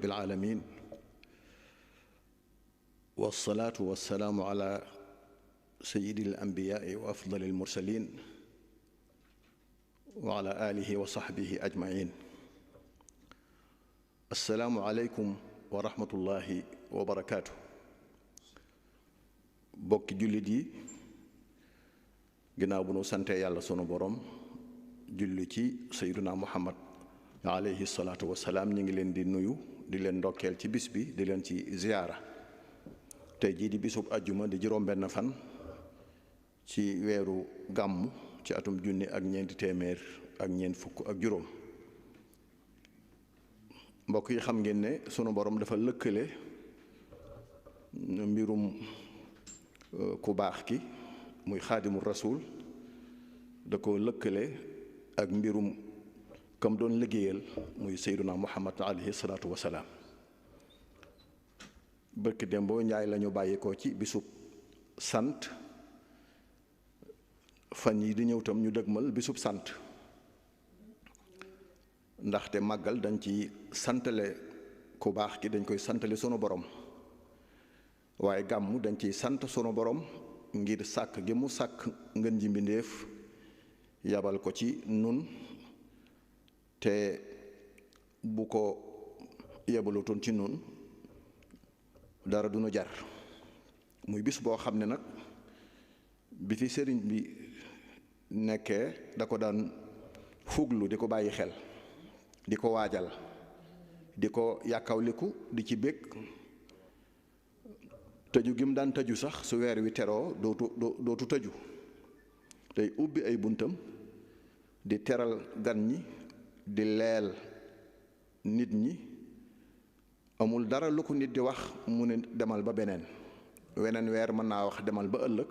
رب العالمين والصلاة والسلام على سيد الأنبياء وأفضل المرسلين وعلى آله وصحبه أجمعين. السلام عليكم ورحمة الله وبركاته. bokki jullit yi ginnaaw bu nu sante yàlla sunu borom julli ci sayyiduna Muhammad alayhi salaatu wasalaam ñi ngi leen di nuyu di leen ndokkeel ci bis bi di leen ci ziyaara tey jii di bisub ajjuma di juróom-benn fan ci weeru gàmmu ci atum junni ak ñeenti téeméer ak ñeent fukk ak juróom. mbokk yi xam ngeen ne sunu borom dafa lëkkale mbirum ku baax ki muy xaadimu rasul da ko lëkkale ak mbirum kam doon liggéeyal muy sayduna muhammad alayhi salaatu wasalaam. bërki démboo njaay lañu bàyyi ko ci bisub sant fan yi di ñëw tam ñu dëgmal bisub sant ndaxte màggal dañ ci santale ku baax ki dañ koy santale sunu borom waaye gàmmu dañ ciy sant sunu borom ngir sàkk gi mu sàkk ngën ji mbindéef yabal ko ci nun te bu ko yabalutoon ci nun dara du nu jar muy bis boo xam ne nag bi fi sëriñ bi nekkee da ko daan fuglu di ko bàyyi xel di ko waajal di ko yàkkawliku di ci bég tëju gi mu daan tëju sax su weer wi teroo dootu tëju tey ubbi ay buntam di teral gan ñi di leel nit ñi amul dara lu ko nit di wax mu ne demal ba beneen weneen weer mën naa wax demal ba ëllëg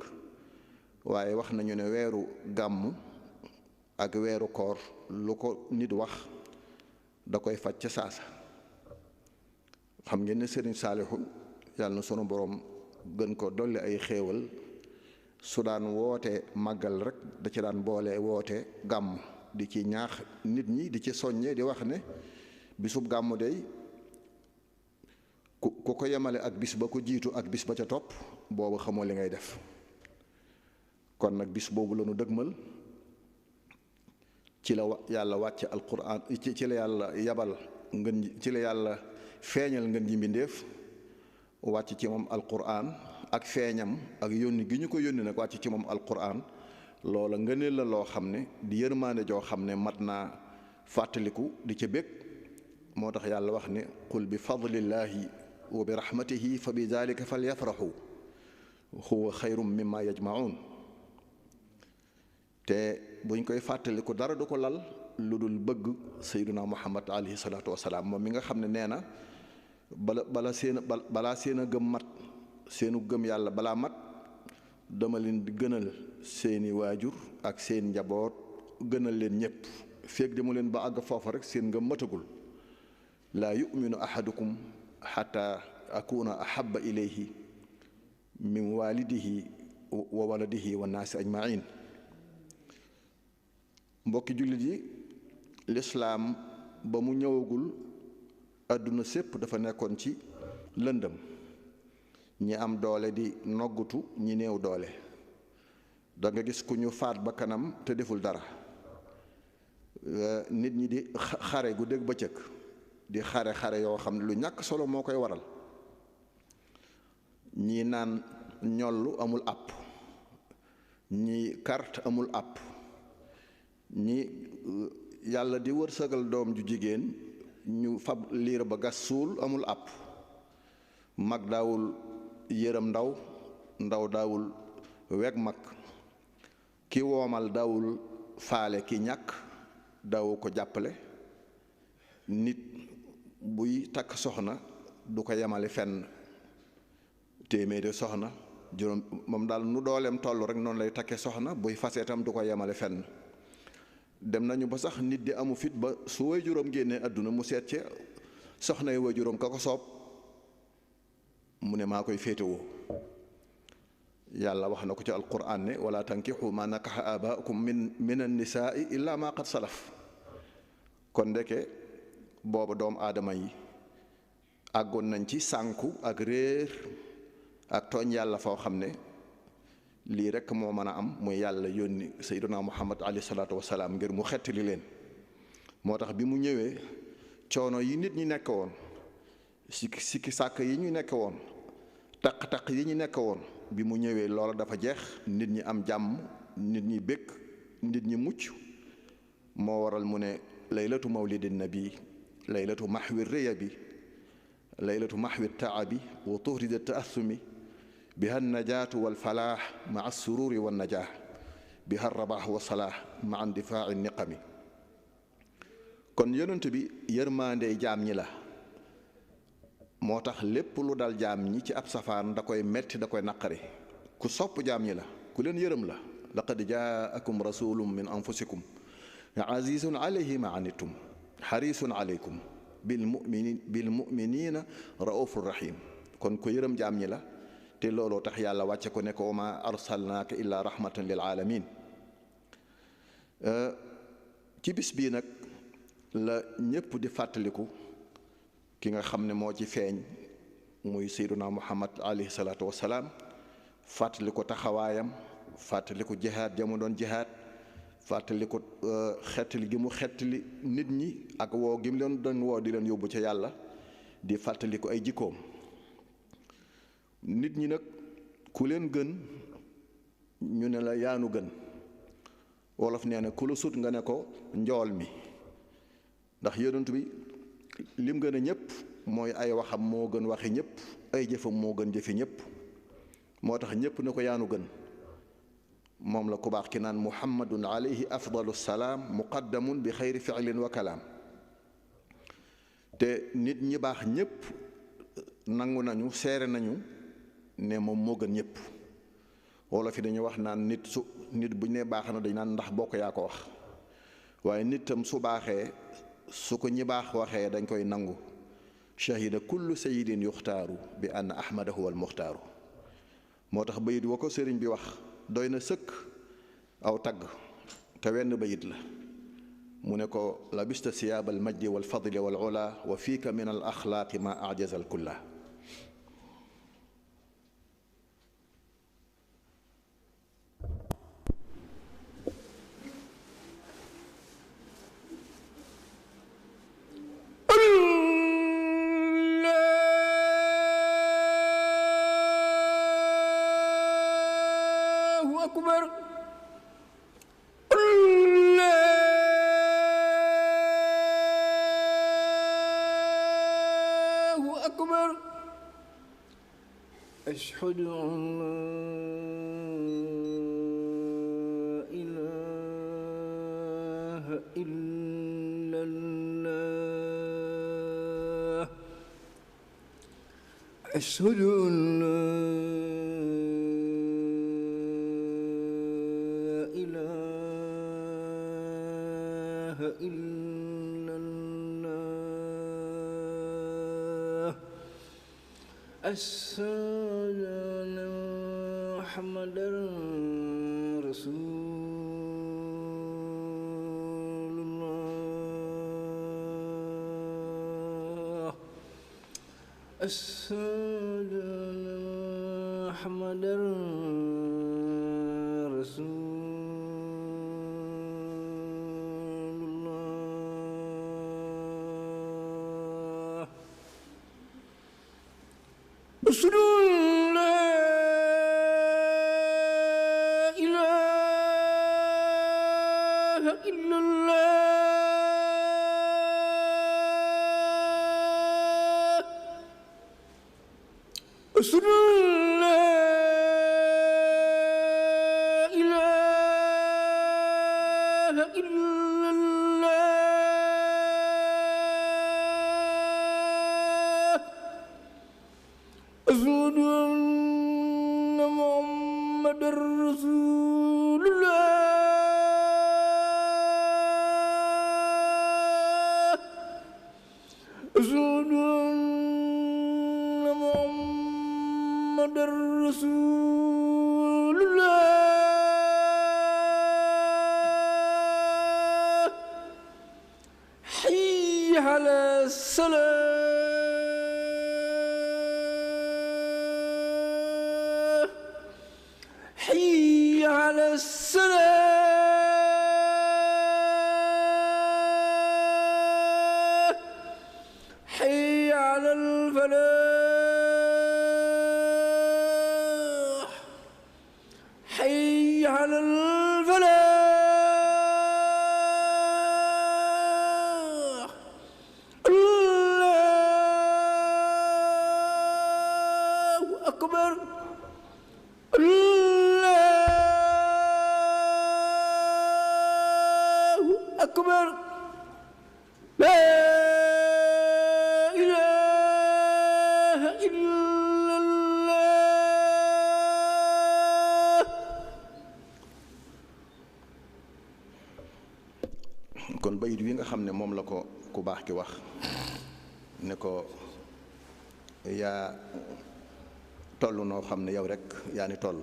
waaye wax nañu ne weeru gàmmu ak weeru koor lu ko nit wax da koy faj ca saasa. xam ngeen ne Sëriñ Saalihu yàlla na sunu borom gën ko dolli ay xéewal su daan woote màggal rek da ci daan boole woote gàmm di ci ñaax nit ñi di ci soññe di wax ne bisub gàmm day ku ko yemale ak bis ba ko jiitu ak bis ba ca topp boobu xamoo li ngay def. kon nag bis boobu la nu dëgmal ci la yàlla wàcce alquran ci la yàlla yabal ci la yàlla feeñal ngën ji mbindéef wàcc ci moom alquran ak feeñam ak yónni gi ñu ko yónni nag wàcc ci moom alquran loola ngëneel la loo xam ne di yërmaande joo xam ne mat naa fàttaliku di ca bég. moo tax yàlla wax ne qul bi fadlillahi wa bi rahmatihi fa bi dalika falyafraxu huwa xayrum mimma yajmaun. te buñ koy fàttaliku dara du ko lal lu dul bëgg sayduna muhammad alayhi salaatu wasalaam moom mi nga xam ne nee na balaa seen a gëm mat seenu gëm yàlla balaa mat dama leen di gënal seeni waajur ak seen njaboot gënal leen ñépp feeg demu leen ba àgg foofa rek seen ngëm matagul. laa yuminu ahadukum xata akuna ahaba ilayhi min walidihi wa waladihi wa naasi ajmain. mbokki jullit yi lislaam ba mu ñëwagul àdduna sépp dafa nekkoon ci lëndëm ñi am doole di noggutu ñi néew doole. da nga gis ku ñu faat ba kanam te deful dara nit ñi di xare gu dégg bëccëg di xare yoo xam ne lu ñàkk solo moo koy waral. ñii naan ñollu amul àpp ñi carte amul àpp ñi yàlla di wërsëgal doom ju jigéen ñu fab liir ba gas suul amul àpp. mag daawul yërëm ndaw daawul weg mag ki woomal daawul faale ki ñàkk daawu ko jàppale. nit buy takk soxna du ko yemale fenn téeméeri soxna juróom moom daal nu dooleem toll rek noonu lay takke soxna buy fasee tam du ko yemale fenn. dem nañu ba sax nit di amu fit ba su waajuram génnee àdduna mu seet ci soxna yi waajuram ka ko soob mu ne maa koy féetewoo. yàlla wax na ko ci alquran ne wala tankixu ma nakaxa abaakum min annisaai illa ma qad salaf. kon ndeke booba doomu aadama yi àggoon nañ ci sànku ak réer ak tooñ yàlla foo xam ne lii rekk moo mën a am muy yàlla yónni sayyiduna muhammad alayhi salaatu wasalaam ngir mu xettali leen. moo tax bi mu ñëwee coono yi nit ñi nekk woon sikki sàkk yi ñu nekk woon taq-taq yi ñu nekk woon bi mu ñëwee loola dafa jeex, nit ñi am jàmm, nit ñi békk, nit ñi mucc. moo waral mu ne laylatu mawlidin nabi laylatu mahwi riya bi laylatu mahwi taabi wa tuhrida taassumi biha najaatu walfalaax maa sururi wannajaax biha rabaax wa salaax maa indifaaci niqami. kon yonent bi yërmaandey jaam ñi la, moo tax lépp lu dal jaam ñi ci ab safaan da koy metti, da koy naqari. ku sopp jaam ñi la, ku leen yërëm la. laqad jaakum rasulun min anfusikum azizun alayhi ma anittum xarisun alaykum bil muminina raufur rahim. kon ku yërëm jaam ñi la, te looloo tax yàlla wàcce ko ne ko wa ma arsalnaaka illa rahmatan lil alamin. ci bis bii nag la ñépp di fàttaliku ki nga xam ne moo ci feeñ muy sayyiduna muhammad alayhi salaatu wasalaam. fàttali ko taxawaayam, fàttali ko jihaad ja mu doon jihaad, fàttali ko xettali gi mu xettali nit ñi ak woo gi mu leen doon woo di leen yóbbu ca yàlla, di fàttali ko ay jikkoom. nit ñi nag ku leen gën ñu ne la yaanu gën. wolof nee na ku la sut nga ne ko njool mi, ndax yonent bi lim gën a ñëpp mooy ay waxam moo gën waxi ñëpp, ay jëfam moo gën jëfi ñëpp. moo tax ñëpp ne ko yaanu gën. moom la ku baax ki naan muhammadun alayhi afdalu salaam muqaddamun bi xayri fi'lin wa kalaam. te nit ñi baax ñëpp nangu nañu, seere nañu ne moom moo gën ñëpp. wolof yi dañu wax naan nit buñ ne baax na dañ naan ndax bokk yaa ko wax, waaye nit tam su baaxee su ko ñi baax waxee dañ koy nangu. shahida kullu sayidin yuxtaaru bi ann ahmada huwa al muxtaaru. moo tax bayit wa ko sëriñ bi wax doy na sëkk aw tagg, te wenn bayit la. mu ne ko labista siyaab al majdi wal fadli wal ula wa fiika min al axlaaqi ma ajaza al kulla. أشهد أن لا إله إلا الله أشهد أن لا إله إلا الله أشهد أن محمدًا رسول الله أشهد أن محمدًا رسول الله أشهد أشهد أن لا إله إلا الله أشهد أن محمدًا رسول الله أشهد أن محمدًا رسول الله حي على الصلاة الصلاة حي على الفلاح حي على الفلاح الله أكبر الله أكبر لا إله إلا الله. kon bayit wi nga xam ne moom la ko ku baax ki wax ne ko yaa toll noo xam ne yow rek yaa ni toll,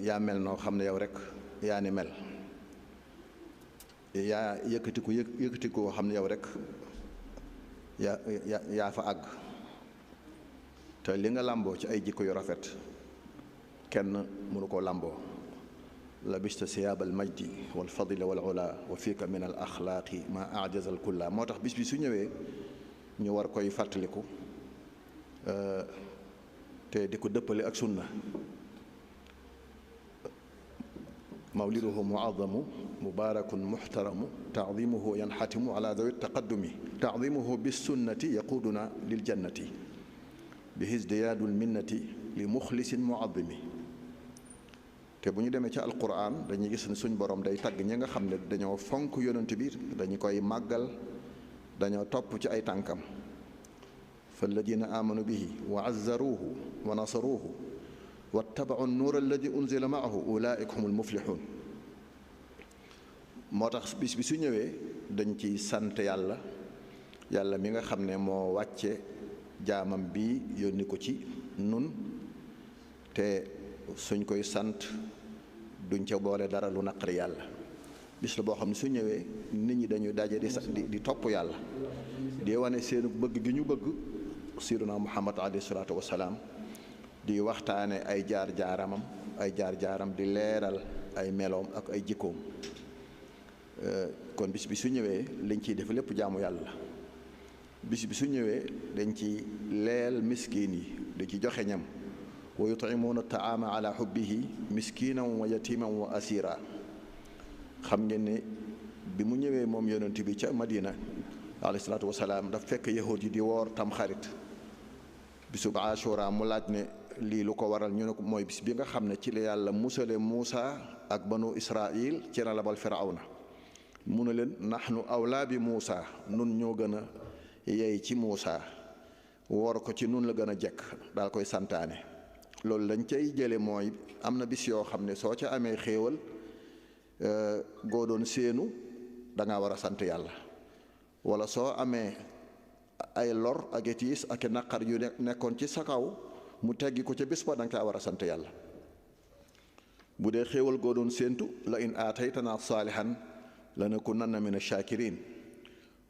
yaa mel noo xam ne yow rek yaa ni mel, yaa yëkkatiku yëkkatiku koo xam ne yow rek yaa fa àgg, te li nga làmboo ci ay jikko yu rafet kenn mënu koo làmboo. labista siyaab al majdi wal fadli wal ula wa fiika min al axlaaqi ma ajaza al kulla. moo tax bis bi su ñëwee ñu war koy fàttaliku te di ko dëppale ak sunna. mawliduhu muazamu mubarakun muxtaramu taadimuhu yanxatimu ala dawi taqaddumi taadimuhu bissunnati yaquduna lil jannati bi hisdiyaadul minnati li muxlisin muazimi. te bu ñu demee ci alquran dañuy gis ne suñ borom day tagg ñi nga xam ne dañoo fonk yonent bi, dañu koy màggal, dañoo topp ci ay tànkam. falladina amanu bihi wa azzaruhu wa nasaruhu wattabau nuur alladi unzila maahu ulaika humul muflixuun. moo tax bis bi su ñëwee dañ ciy sant yàlla, yàlla mi nga xam ne moo wàcce jaamam bi yónni ko ci nun, te suñ koy sant duñ ca boole dara lu naqari yàlla. bis la boo xam ne su ñëwee nit ñi dañuy daje di topp yàlla, di wane seenu bëgg gi ñu bëgg sayyiduna Muhammad alayhi salaatu wasalaam, di waxtaane ay jaar-jaaram di leeral ay meloom ak ay jikkoom. kon bis bi su ñëwee liñ ciy def lépp jaamu yàlla. bis bi su ñëwee dañ ci leel miskiin yi, di ci joxe ñam. wa yut'imuuna taama ala hubbihi miskinan wa yatiman wa asira. xam ngeen ne bi mu ñëwee moom yonent bi ca Madina alayhi salaatu wasalaam daf fekk yahud yi di woor tam xarit bisub Ashura. mu laaj ne lii lu ko waral, ñu ne ko mooy bis bi nga xam ne ci la yàlla musale Muusa ak banu Israil ci la labal Firawna. mu ne leen nahnu awlaa bi Muusa, nun ñoo gën a yey ci Muusa, woor ko ci nun la gën a jekk, daal koy santaane. loolu lañ cay jële mooy am na bis yoo xam ne soo ca amee xéewal goo doon séenu da ngaa war a sant yàlla, wala soo amee ay lor ak tiis ak naqar yu nekkoon ci sa kaw mu teggi ko ca bis ba da nga caa war a sant yàlla. bu dee xéewal goo doon séentu la in aataytanaa saalihan lanakunanna min ash-shaakiriin.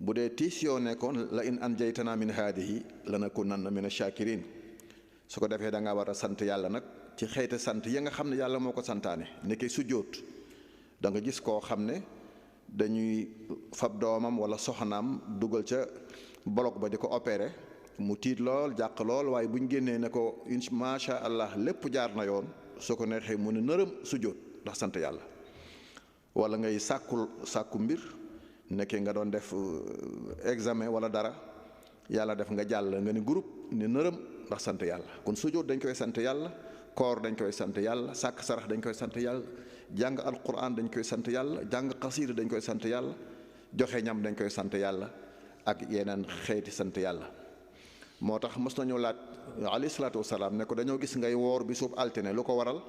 bu dee tiis yoo nekkoon la in anjaytanaa min haadihi lanakunanna min ash-shaakiriin. su ko defee da nga war a sant yàlla nag ci xeeti sant yi nga xam ne yàlla moo ko santaane. nekkee sujjóot, da nga gis koo xam ne dañuy fab doomam wala soxnaam dugal ca bolog ba di ko opéré, mu tiit lool jàq lool, waaye bu ñu génnee ne ko macha allah lépp jaar na yoon, su ko neexee mu ne nërëm sujjóot ndax sant yàlla. wala ngay sàkku mbir, nekkee nga doon def examen wala dara, yàlla def nga jàll nga ni groupe ne nërëm ndax sant yàlla. kon sujjóot dañ koy sant yàlla, koor dañ koy sant yàlla, sàkk sarax dañ koy sant yàlla, jàng alquran dañ koy sant yàlla, jàng xasiida dañ koy sant yàlla, joxe ñam dañ koy sant yàlla, ak yeneen xeeti sant yàlla. moo tax mos nañu laaj alayhi salaatu wasalaam ne ko dañoo gis ngay woor bi suub altine, lu ko waral?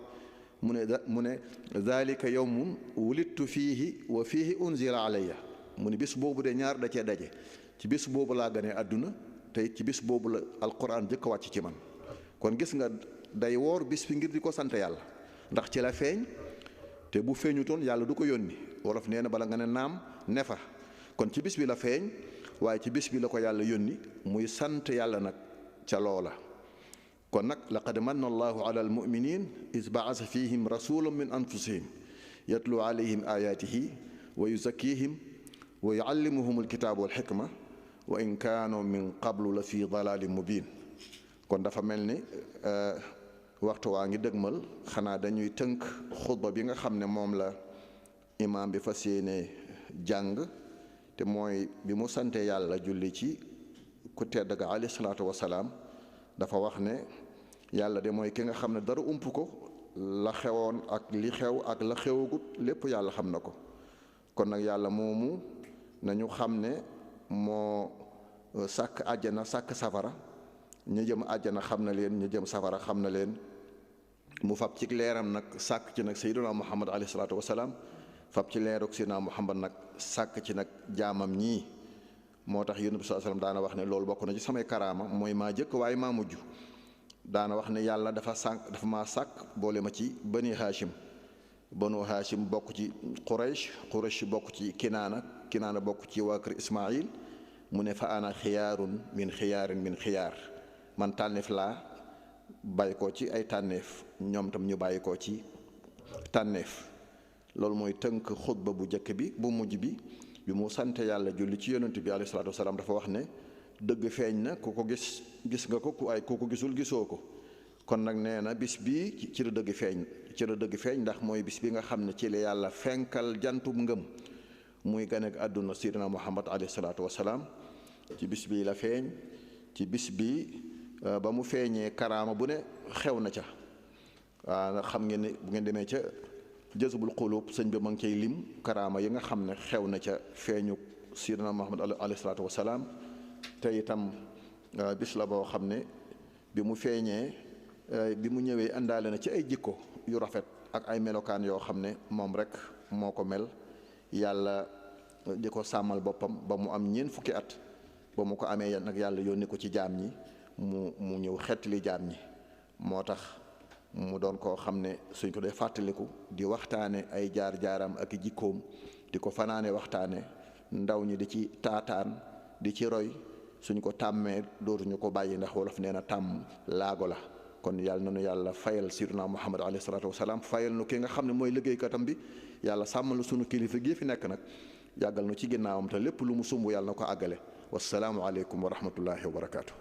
mu ne zalika yawmun wulidtu fiihi wa fiihi unzila alayya. mu ne bis boobu de ñaar da cee daje, ci bis boobu laa gane àdduna, te ci bis boobu la alquran jëkk wàcc ci man. kon gis nga day woor bis bi ngir di ko sant yàlla, ndax ci la feeñ, te bu feeñutoon yàlla du ko yónni. wolof nee na bala nga ne naam ne fa. kon ci bis bi la feeñ, waaye ci bis bi la ko yàlla yónni muy sant yàlla nag ca loola. kon nag laqad manna allahu ala almuminin is baasa fihim rasulan min anfusihim yatlu alayhim ayatihi wa yuzakkihim wa yuallimuhum alkitaaba walxikma wa in kaanu min qablu la fi dalalin mubin. kon dafa mel ni waxtu waa ngi dëgmal, xanaa dañuy tënk xutba bi nga xam ne moom la imaam bi fas yéene jàng, te mooy bi mu sante yàlla julli ci ku tedd ga alayhi salaatu wasalaam. dafa wax ne yàlla de mooy ki nga xam ne dara ump ko, la xewoon ak li xew ak la xewagut lépp yàlla xam na ko. kon nag yàlla moomu nañu xam ne moo sàkk àjjana sàkk safara, ñu jëm àjjana xam na leen, ñu jëm safara xam na leen. mu fab ci leeram nag sàkk ci nag sayyiduna muhammad alayhi salaatu wasalaam, fab ci leeruk sayyiduna muhammad nag sàkk ci nag jaamam ñii. moo tax yonent bi sallallahu alayhi wasallam daana wax ne loolu bokk na ci samay karaama, mooy maa jëkk waaye maa mujj. daana wax ne yàlla dafa maa sàkk boole ma ci bani haashim. banu haashim bokk ci quraysh bokk ci kinaana bokk ci waa kër ismail. mu ne fa ana xiyaarun min xiyaar, man tànneef laa bàyyi ko ci ay tànneef, ñoom tam ñu bàyyi ko ci tànneef. loolu mooy tënk xutba bu njëkk bi. bu mujj bi mu sante yàlla julli ci yonent bi alayhi salaatu wasalaam dafa wax ne dëgg feeñ na, ku ko gis nga ko, ku ko gisul gisoo ko. kon nag nee na bis bii ci la dëgg feeñ, ndax mooy bis bi nga xam ne ci la yàlla fenkal jantub ngëm, muy ganek àdduna sayyidina muhammad alayhi salaatu wasalaam. ci bis bii la feeñ. ci bis bii ba mu feeñee karaama bu ne xew na ca. waaw xam ngeen ne bu ngeen demee ca jazbul qulub sëñ bi ma ngi cay lim karaama yi nga xam ne xew na ca feeñu sayyidina muhammad alayhi salaatu wasalaam. te itam bis la boo xam ne bi mu feeñee, bi mu ñëwee àndaale na ci ay jikko yu rafet ak ay melokaan yoo xam ne moom rek moo ko mel. yàlla di ko sàmmal boppam ba mu am ñeent fukki at. ba mu ko amee nag yàlla yónni ko ci jaam ñi, mu ñëw xettali jaam ñi. moo tax mu doon koo xam ne suñ ko dee fàttaliku di waxtaane ay jaar-jaaram ak jikkoom, di ko fanaane waxtaane, ndaw ñi di ci taataan di ci roy. suñ ko tàmmee dootuñu ko bàyyi, ndax wolof nee na tàmm laago la. kon yàlla nanu yàlla fayal sayyiduna muhammad alayhi salaatu wasalaam, fayal nu ki nga xam ne mooy liggéeykatam bi. yàlla sàmmal sunu kilifa gii fi nekk nag, yàggal nu ci ginnaawam, te lépp lu mu sumb yàlla na ko àggale. wassalaamu aleykum wa rahmatullahi wa barakaatu.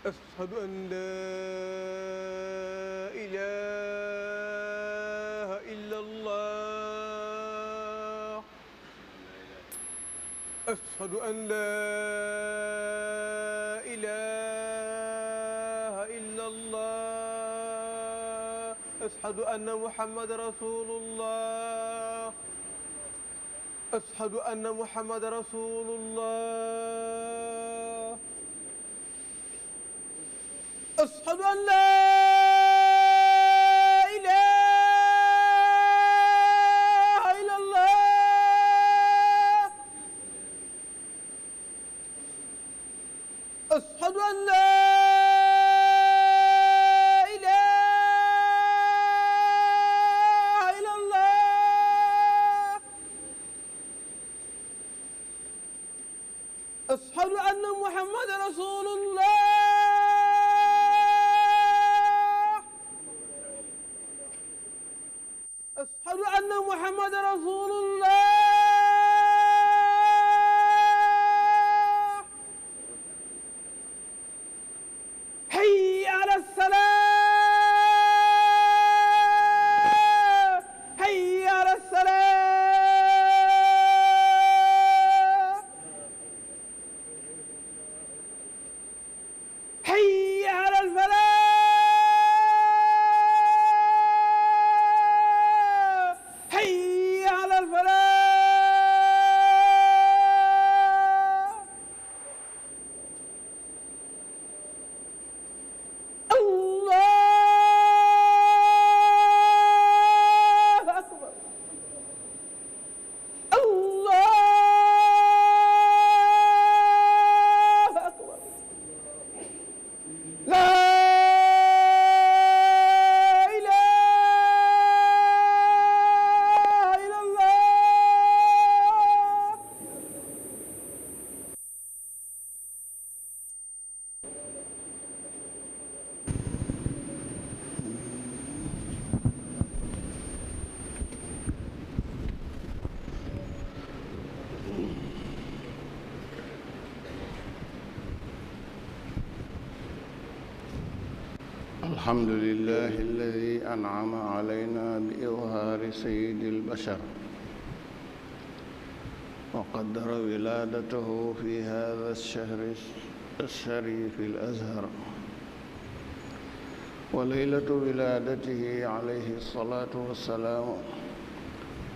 أشهد أن لا إله إلا الله أشهد أن لا إله إلا الله أشهد أن محمد رسول الله أشهد أن محمد رسول الله أشهد أن لا إله إلا الله أشهد أن لا أشهد أن محمد رسول الله أشهد أن محمد رسول الله حي على الصلاة حي على الصلاة حي على الفلاح حي على الفلاح الله أكبر الله أكبر لا إله إلا الله الحمد لله الذي أنعم علينا بإظهار سيد البشر وقدر ولادته في هذا الشهر الشريف الأزهر وليلة ولادته عليه الصلاة والسلام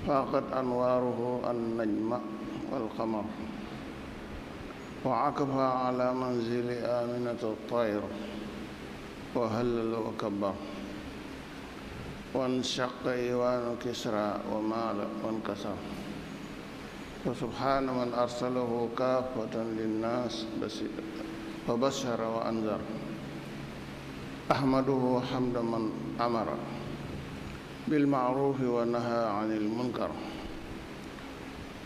فاقت أنواره النجم والقمر وعكف على منزل آمنة الطير وهلل وكبر وانشق إيوان كسرى ومال وانكسر وسبحان من أرسله كافة للناس فبشر وأنذر أحمده حمد من أمر بالمعروف ونهى عن المنكر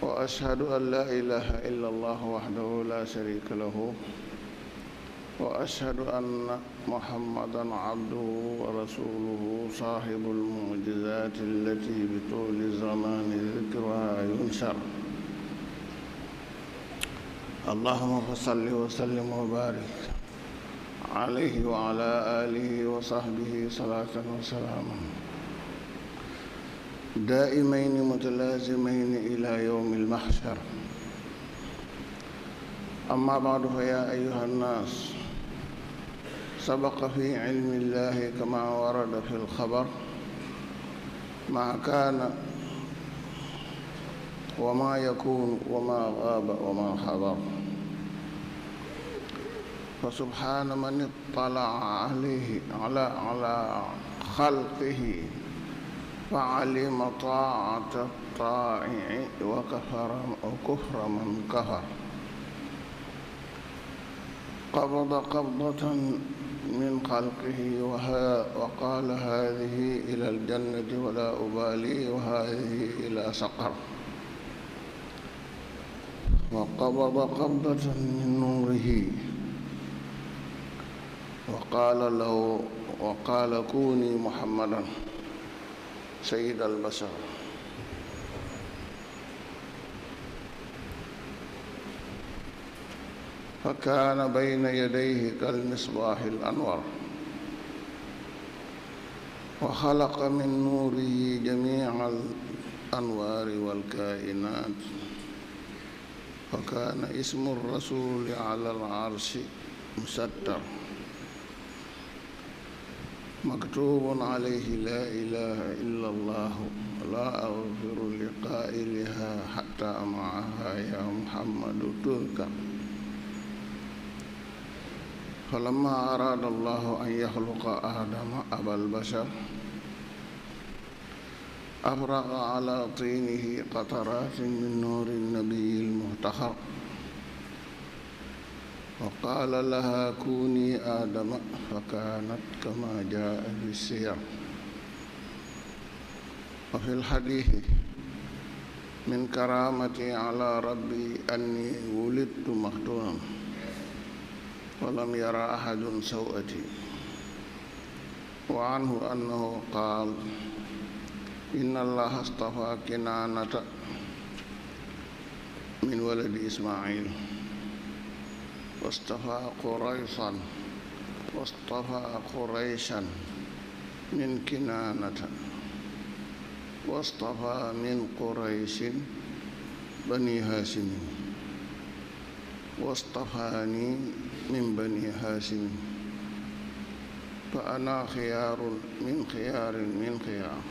وأشهد أن لا إله إلا الله وحده لا شريك له وأشهد أن محمدًا عبده ورسوله صاحب المعجزات التي بطول الزمان ذكرها ينشر اللهم فصل وسلم وبارك عليه وعلى آله وصحبه صلاة وسلاما دائمين متلازمين إلى يوم المحشر أما بعد فيا أيها الناس سبق في علم الله كما ورد في الخبر ما كان وما يكون وما غاب وما حضر فسبحان من اطلع عليه على خلقه فعلم طاعة الطائع وكفر من كفر قبض قبضة من خلقه وقال هذه إلى الجنة ولا أبالي وهذه إلى سقر وقبض قبضة من نوره وقال كوني محمدا سيد البشر فكان بين يديه كالمصباح الأنور وخلق من نوره جميع الأنوار والكائنات وكان اسم الرسول على العرش مستر مكتوب عليه لا إله إلا الله ولا أغفر لقائلها حتى معها يا محمد تذكر. فلما أراد الله أن يخلق آدم أبا البشر أفرغ على طينه قطرات من نور النبي المهتخر وقال لها كوني آدم فكانت كما جاء في السير. وفي الحديث من كرامتي على ربي أني ولدت مختونا ولم يرى أحد سوءتي. وعنه أنه قال إن الله اصطفى كنانة من ولد إسماعيل واصطفى قريصا واصطفى قريشا من كنانة واصطفى من قريش بني هاشم واصطفاني من بني هاشم فأنا خيار من خيار من خيار.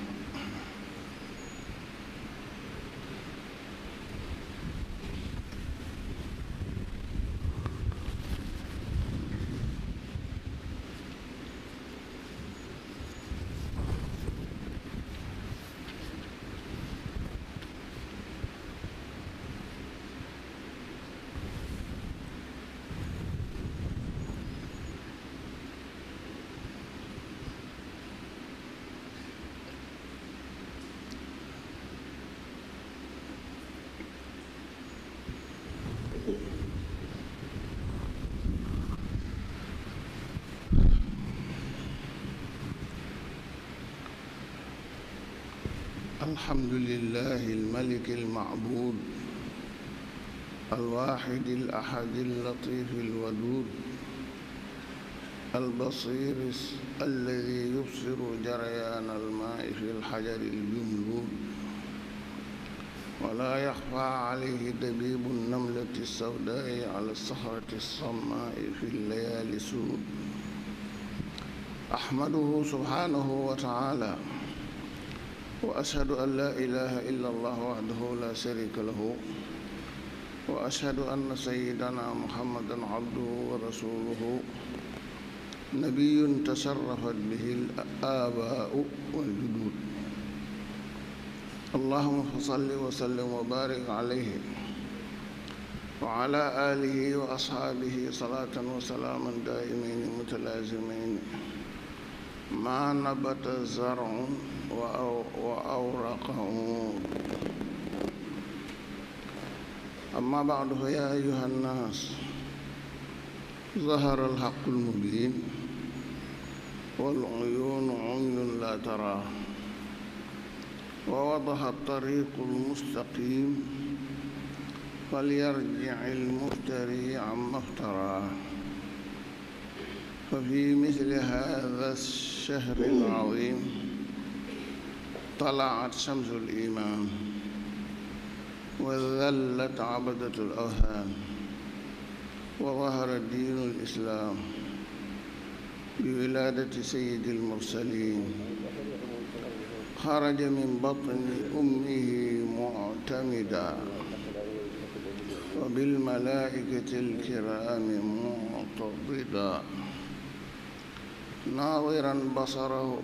الحمد لله الملك المعبود الواحد الأحد اللطيف الودود البصير الذي يبصر جريان الماء في الحجر الجملود ولا يخفى عليه دبيب النملة السوداء على الصخرة الصماء في الليالي سود. أحمده سبحانه وتعالى وأشهد أن لا إله إلا الله وحده لا شريك له وأشهد أن سيدنا محمدًا عبده ورسوله نبي تشرفت به الآباء والجدود. اللهم صل وسلم وبارك عليه وعلى آله وأصحابه صلاة وسلاما دائمين متلازمين ما نبت زرع وأورقه. أما بعد فيا أيها الناس ظهر الحق المبين والعيون عمي لا تراه ووضح الطريق المستقيم فليرجع المفتري عما افتراه. ففي مثل هذا الشهر العظيم طلعت شمس الإيمان وذلت عبدة الأوثان وظهر دين الإسلام بولادة سيد المرسلين خرج من بطن أمه معتمدا وبالملائكة الكرام معتضدا ناظرا بصره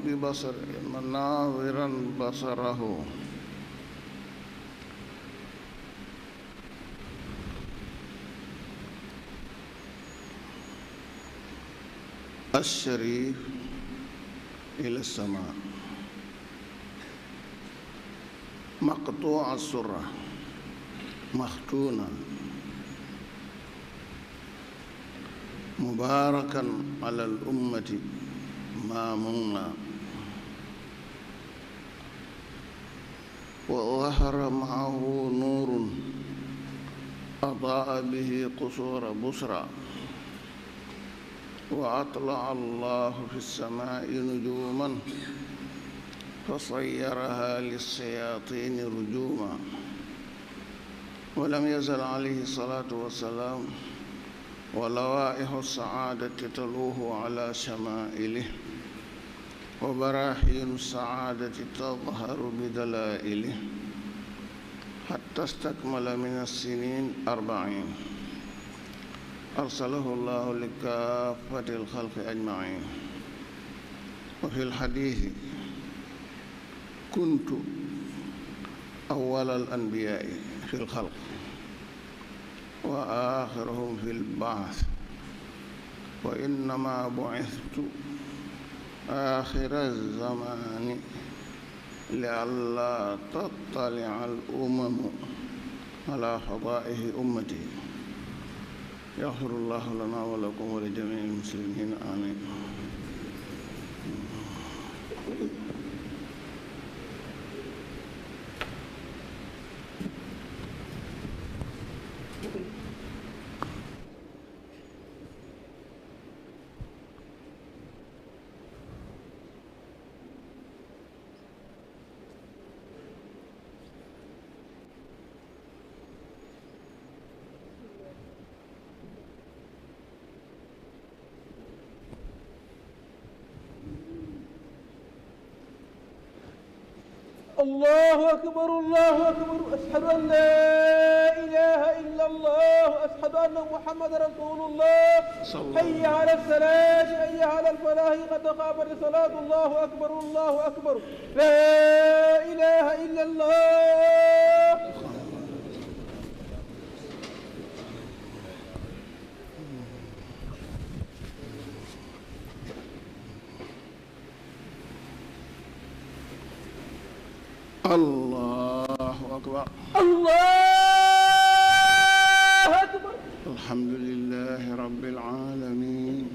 الشريف إلى السماء مقطوع السرة مختونا مباركا على الأمة مامونا وظهر معه نور أضاء به قصور بصرى وأطلع الله في السماء نجوما فصيرها للشياطين رجوما ولم يزل عليه الصلاة والسلام ولوائح السعادة تلوه على شمائله وبراهين السعادة تظهر بدلائله حتى استكمل من السنين 40 أرسله الله لكافة الخلق أجمعين. وفي الحديث: كنت أول الأنبياء في الخلق وآخرهم في البعث وإنما بعثت آخر الزمان لئلا تطلع الأمم على فضائح أمتي. يغفر الله لنا ولكم ولجميع المسلمين آمين. الله أكبر الله أكبر أشهد أن لا إله إلا الله أشهد أن محمد رسول الله حي على الصلاة حي على الفلاح قد قامت الصلاة الله أكبر الله أكبر لا إله إلا الله. الله أكبر الله أكبر. الحمد لله رب العالمين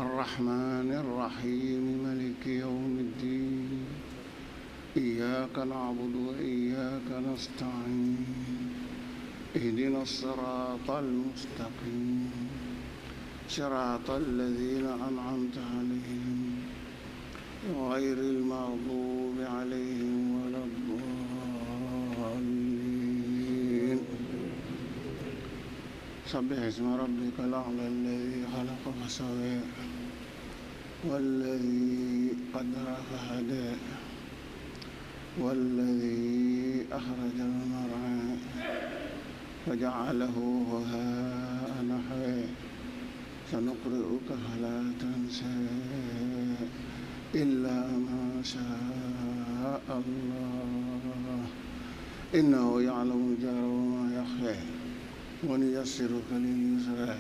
الرحمن الرحيم مالك يوم الدين إياك نعبد وإياك نستعين اهدنا الصراط المستقيم صراط الذين أنعمت عليهم غير المغضوب عليهم ولا الضالين. سبح اسم ربك الأعلى الذي خلق فسوى والذي قدر فهدى والذي أخرج المرعى فجعله غثاء نحوا سنقرئك فلا تنسى إلا ما شاء الله إنه يعلم الجهر وما يخفى ونيسرك لليسرى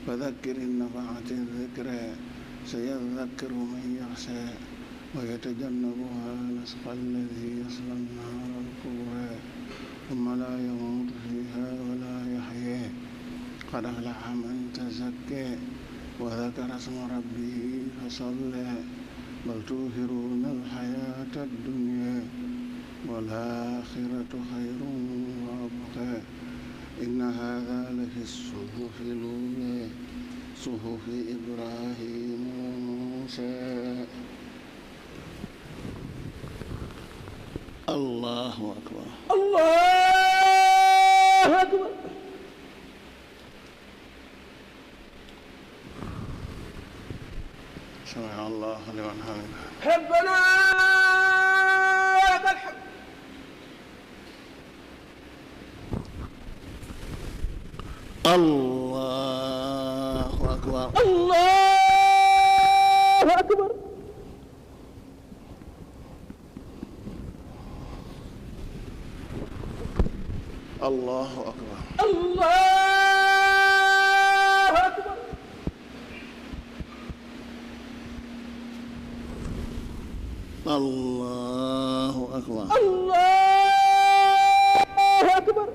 فذكر إن نفعت الذكرى سيذكر من يخشى ويتجنبها الأشقى الذي يصلى النار الكبرى ثم لا يموت فيها ولا يحيى قد أفلح من تزكى وذكر اسم ربه فصلى بل تؤثرون الحياة الدنيا والآخرة خير وأبقى إن هذا لفي الصحف الأولى صحف إبراهيم وموسى. الله أكبر الله أكبر. سمع الله لمن حمده ربنا لك الحمد. الله أكبر الله أكبر. الله أكبر الله أكبر. الله أكبر الله أكبر.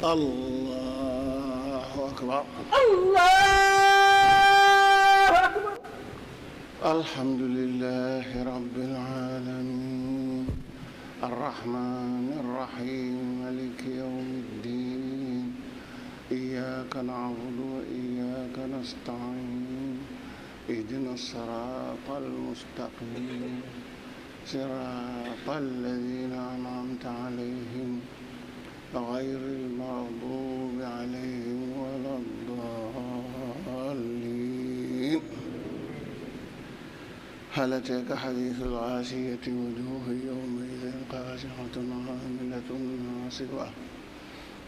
الله أكبر الله أكبر. الحمد لله رب العالمين الرحمن الرحيم مالك يوم الدين إياك نعبد وإياك نستعين اهدنا الصراط المستقيم صراط الذين أنعمت عليهم غير المغضوب عليهم ولا الضالين. هل أتاك حديث الغاشية وجوه يومئذ خاشعة عاملة ناصبة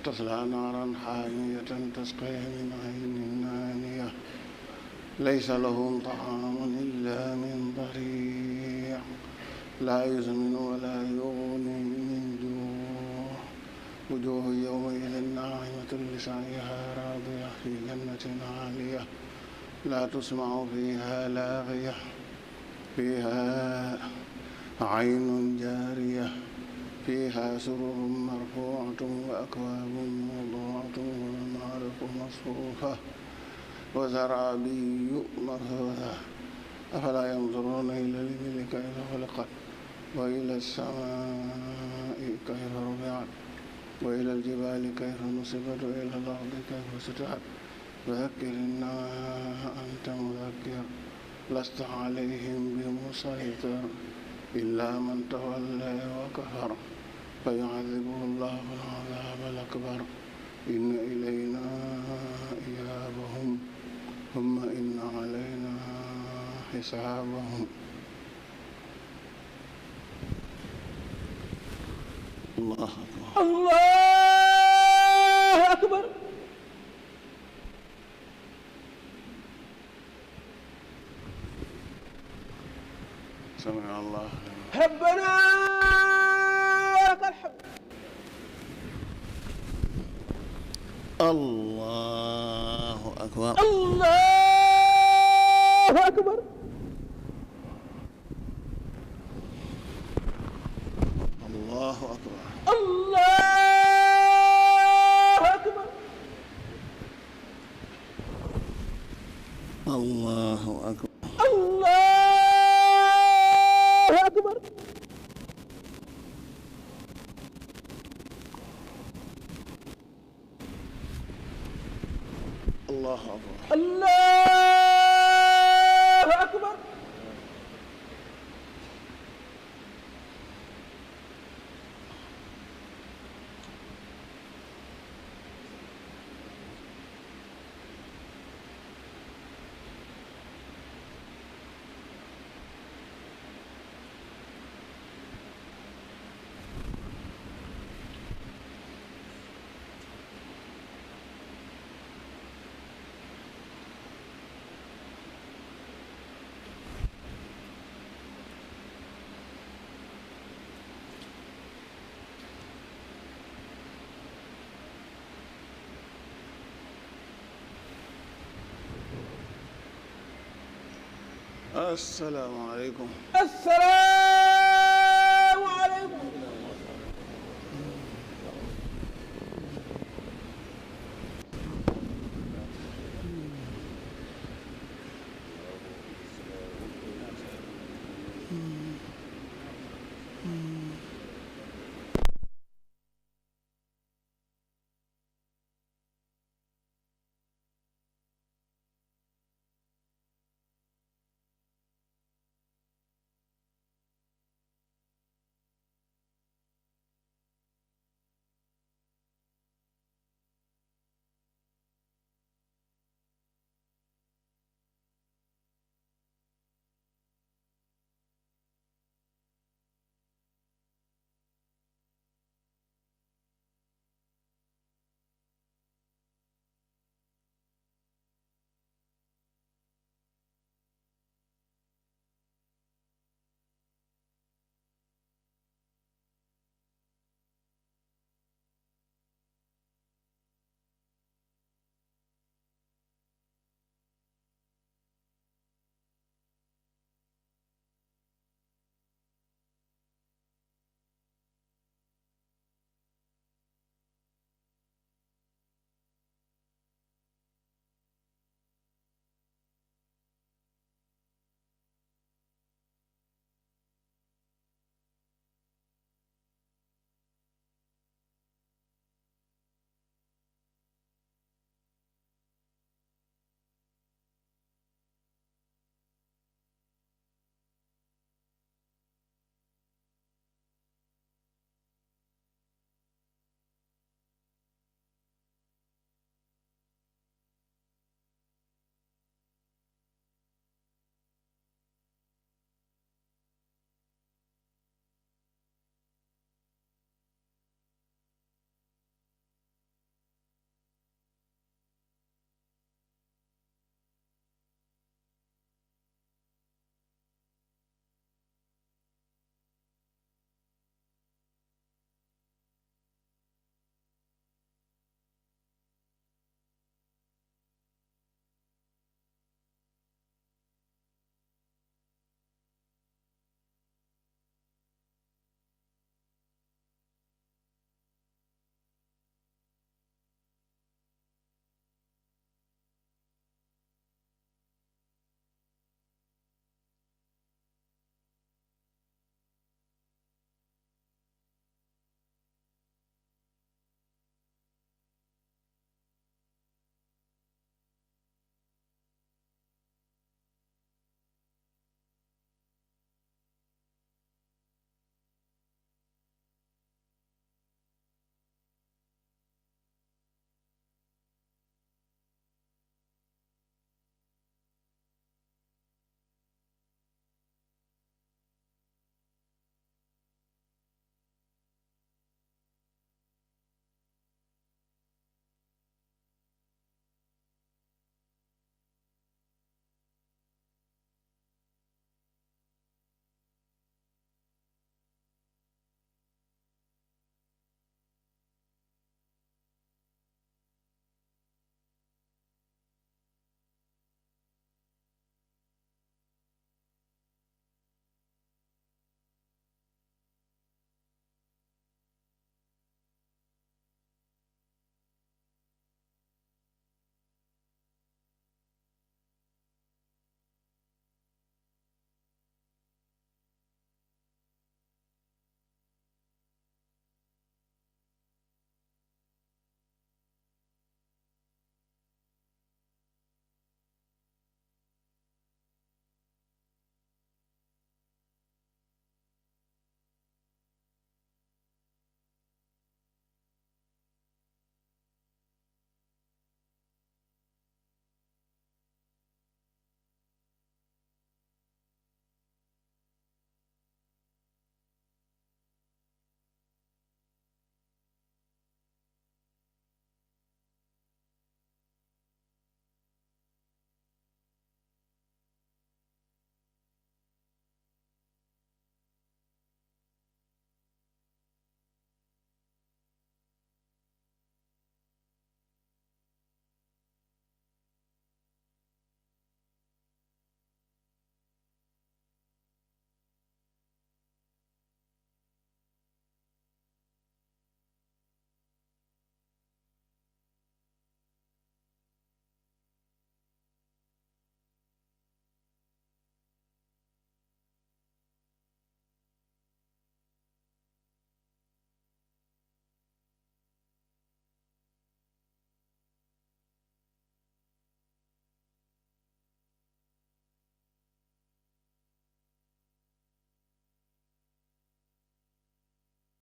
تصلى نارا حامية تسقي من عين آنية ليس لهم طعام إلا من ضريع لا يسمن ولا يغني من جوع وجوه يومئذ ناعمة لسعيها راضية في جنة عالية لا تسمع فيها لاغية فيها عين جارية فيها سرر مرفوعة وأكواب موضوعة ونمارق مصفوفة وزرابي مبثوثة أفلا ينظرون إلى الإبل كيف خلقت وإلى السماء كيف رفعت وإلى الجبال كيف نصبت وإلى الأرض كيف سطحت فذكر إنما أنت مذكر لست عليهم بمسيطر إلا من تولى وكفر فيعذبه الله العذاب الأكبر إن إلينا إيابهم ثم إن علينا حسابهم. الله أكبر الله أكبر. سمع الله ربنا ولك الحمد. الله أكبر الله أكبر. الله أكبر الله أكبر. الله أكبر الله أكبر. الله أكبر الله أكبر. السلام عليكم. السلام